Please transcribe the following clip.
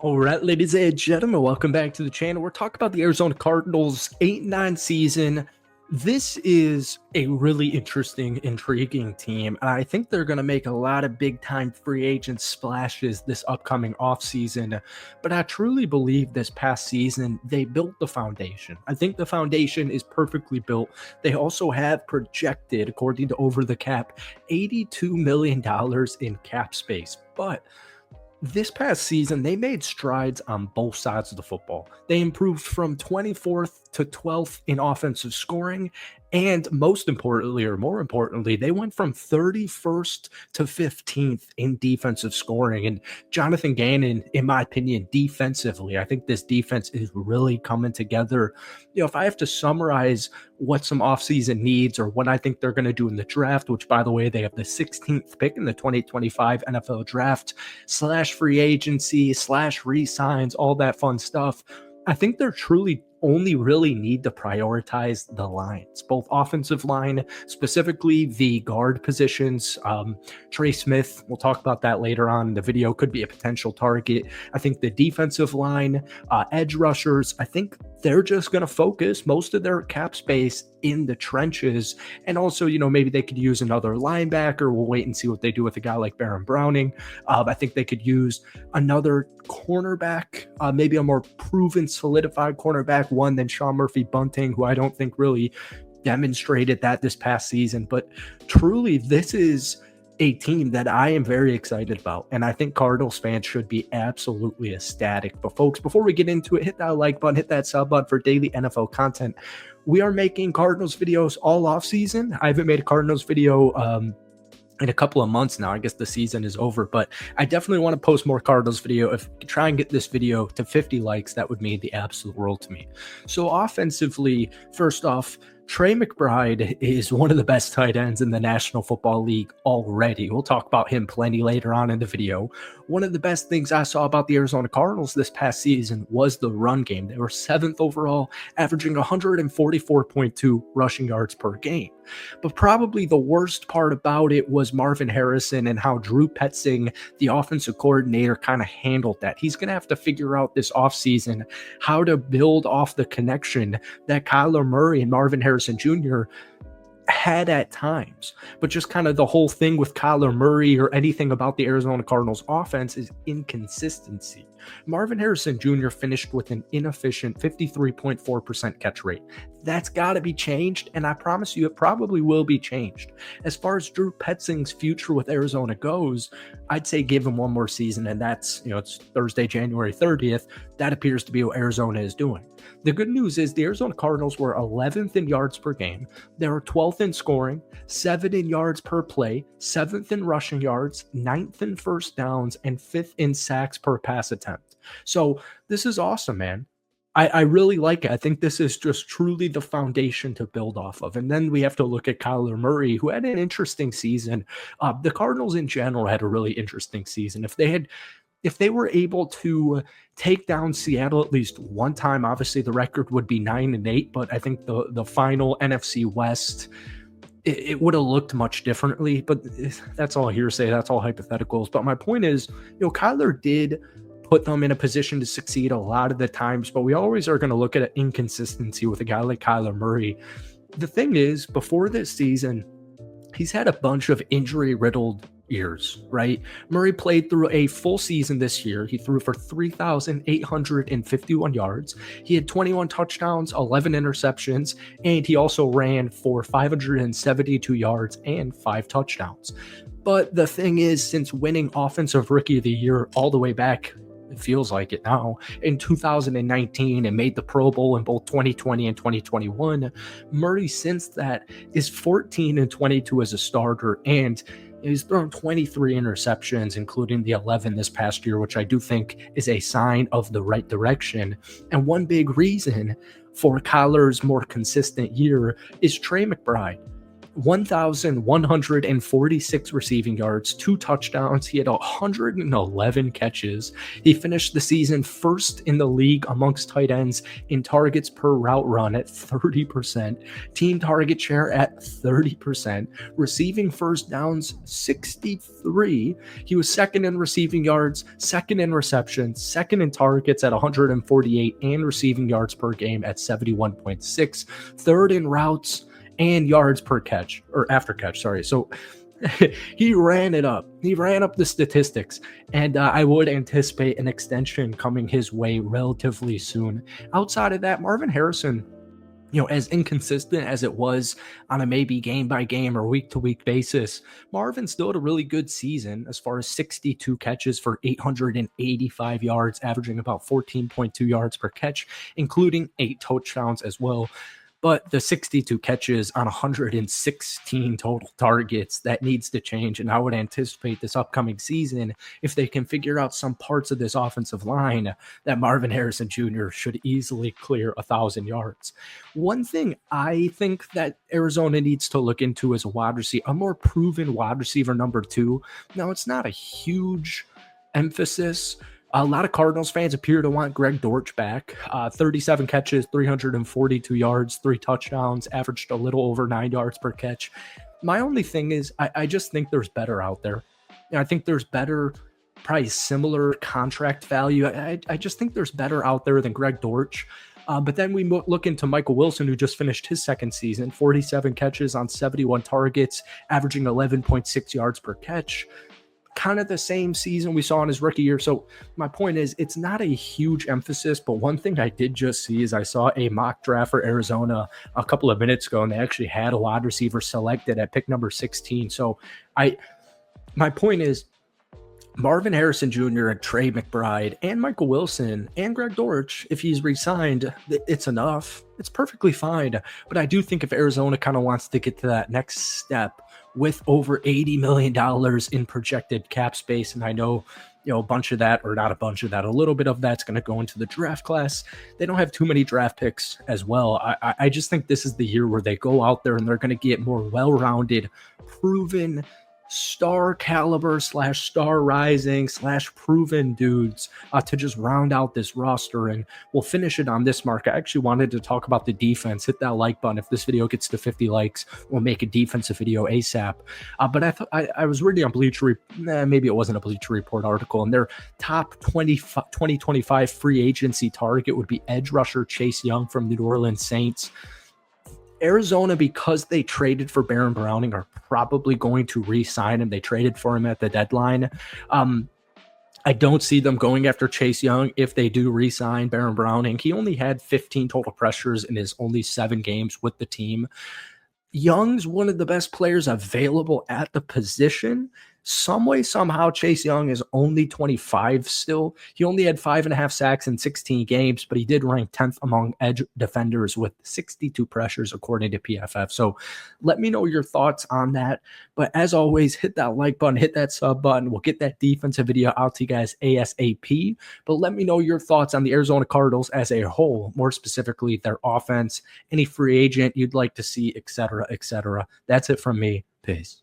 All right, ladies and gentlemen, welcome back to the channel. We're talking about the Arizona Cardinals 8-9 season. This is a really interesting, intriguing team, and I think they're going to make a lot of big-time free agent splashes this upcoming offseason. But I truly believe this past season, they built the foundation. I think the foundation is perfectly built. They also have projected, according to Over the Cap, $82 million in cap space. But this past season, they made strides on both sides of the football. They improved from 24th to 12th in offensive scoring, and most importantly, or more importantly, they went from 31st to 15th in defensive scoring. And Jonathan Gannon, in my opinion, defensively, I think this defense is really coming together. If I have to summarize what some offseason needs or what I think they're going to do in the draft, which, by the way, they have the 16th pick in the 2025 NFL draft / free agency / re-signs, all that fun stuff. I think they're truly only really need to prioritize the lines, both offensive line, specifically the guard positions. Trey Smith, we'll talk about that later on in the video, could be a potential target. I think the defensive line, edge rushers, I think they're just going to focus most of their cap space in the trenches. And also, maybe they could use another linebacker. We'll wait and see what they do with a guy like Baron Browning. I think they could use another cornerback, maybe a more proven, solidified cornerback, one than Sean Murphy-Bunting, who I don't think really demonstrated that this past season. But truly, this is a team that I am very excited about, and I think Cardinals fans should be absolutely ecstatic. But folks, before we get into it, hit that like button, hit that sub button for daily NFL content. We are making Cardinals videos all off season. I haven't made a Cardinals video in a couple of months now. I guess the season is over, but I definitely want to post more Cardinals video. If we try and get this video to 50 likes, that would mean the absolute world to me. So offensively, first off, Trey McBride is one of the best tight ends in the National Football League already. We'll talk about him plenty later on in the video. One of the best things I saw about the Arizona Cardinals this past season was the run game. They were 7th overall, averaging 144.2 rushing yards per game. But probably the worst part about it was Marvin Harrison and how Drew Petzing, the offensive coordinator, kind of handled that. He's going to have to figure out this offseason how to build off the connection that Kyler Murray and Marvin Harrison Jr. had at times. But just kind of the whole thing with Kyler Murray or anything about the Arizona Cardinals offense is inconsistency. Marvin Harrison Jr. finished with an inefficient 53.4% catch rate. That's got to be changed, and I promise you it probably will be changed. As far as Drew Petzing's future with Arizona goes, I'd say give him one more season, and that's, it's Thursday, January 30th. That appears to be what Arizona is doing. The good news is the Arizona Cardinals were 11th in yards per game. They were 12th in scoring, 7th in yards per play, 7th in rushing yards, 9th in first downs, and 5th in sacks per pass attempt. So this is awesome, man. I really like it. I think this is just truly the foundation to build off of. And then we have to look at Kyler Murray, who had an interesting season. The Cardinals in general had a really interesting season. If they were able to take down Seattle at least one time, obviously the record would be 9-8, but I think the final NFC West, it would have looked much differently, but that's all hearsay. That's all hypotheticals. But my point is, Kyler did put them in a position to succeed a lot of the times, but we always are going to look at an inconsistency with a guy like Kyler Murray. The thing is, before this season, he's had a bunch of injury-riddled years, right? Murray played through a full season this year. He threw for 3,851 yards. He had 21 touchdowns, 11 interceptions, and he also ran for 572 yards and 5 touchdowns. But the thing is, since winning Offensive Rookie of the Year all the way back, it feels like it now, in 2019 and made the Pro Bowl in both 2020 and 2021, Murray since that is 14-22 as a starter, and he's thrown 23 interceptions, including the 11 this past year, which I do think is a sign of the right direction. And one big reason for Kyler's more consistent year is Trey McBride. 1,146 receiving yards, 2 touchdowns. He had 111 catches. He finished the season first in the league amongst tight ends in targets per route run at 30%, team target share at 30%, receiving first downs 63. He was second in receiving yards, second in receptions, second in targets at 148, and receiving yards per game at 71.6, third in routes and yards per catch, or after catch, sorry. So he ran it up. He ran up the statistics, and I would anticipate an extension coming his way relatively soon. Outside of that, Marvin Harrison, as inconsistent as it was on a maybe game by game or week to week basis, Marvin still had a really good season as far as 62 catches for 885 yards, averaging about 14.2 yards per catch, including 8 touchdowns as well. But the 62 catches on 116 total targets, that needs to change. And I would anticipate this upcoming season, if they can figure out some parts of this offensive line, that Marvin Harrison Jr. should easily clear 1,000 yards. One thing I think that Arizona needs to look into is a more proven wide receiver number 2. Now, it's not a huge emphasis. A lot of Cardinals fans appear to want Greg Dortch back. 37 catches, 342 yards, 3 touchdowns, averaged a little over 9 yards per catch. My only thing is I just think there's better out there. I think there's better, probably similar contract value. I just think there's better out there than Greg Dortch. But then we look into Michael Wilson, who just finished his second season, 47 catches on 71 targets, averaging 11.6 yards per catch. Kind of the same season we saw in his rookie year. So my point is, it's not a huge emphasis, but one thing I did just see is I saw a mock draft for Arizona a couple of minutes ago, and they actually had a wide receiver selected at pick number 16. So my point is, Marvin Harrison Jr. and Trey McBride and Michael Wilson and Greg Dortch, if he's re-signed, it's enough. It's perfectly fine. But I do think if Arizona kind of wants to get to that next step with over $80 million in projected cap space, and I know, a bunch of that, or not a bunch of that, a little bit of that's going to go into the draft class. They don't have too many draft picks as well. I just think this is the year where they go out there and they're going to get more well-rounded, proven, star caliber / star rising / proven dudes to just round out this roster. And we'll finish it on this mark. I actually wanted to talk about the defense. Hit that like button. If this video gets to 50 likes, we'll make a defensive video ASAP. But I thought I was reading on maybe it wasn't a Bleacher Report article, and their top 2025 free agency target would be edge rusher Chase Young from the New Orleans Saints. Arizona, because they traded for Baron Browning, are probably going to re-sign him. They traded for him at the deadline. I don't see them going after Chase Young if they do re-sign Baron Browning. He only had 15 total pressures in his only 7 games with the team. Young's one of the best players available at the position. Some way, somehow, Chase Young is only 25 still. He only had 5.5 sacks in 16 games, but he did rank 10th among edge defenders with 62 pressures, according to PFF. So let me know your thoughts on that. But as always, hit that like button, hit that sub button. We'll get that defensive video out to you guys ASAP. But let me know your thoughts on the Arizona Cardinals as a whole, more specifically their offense, any free agent you'd like to see, etc., etc. That's it from me. Peace.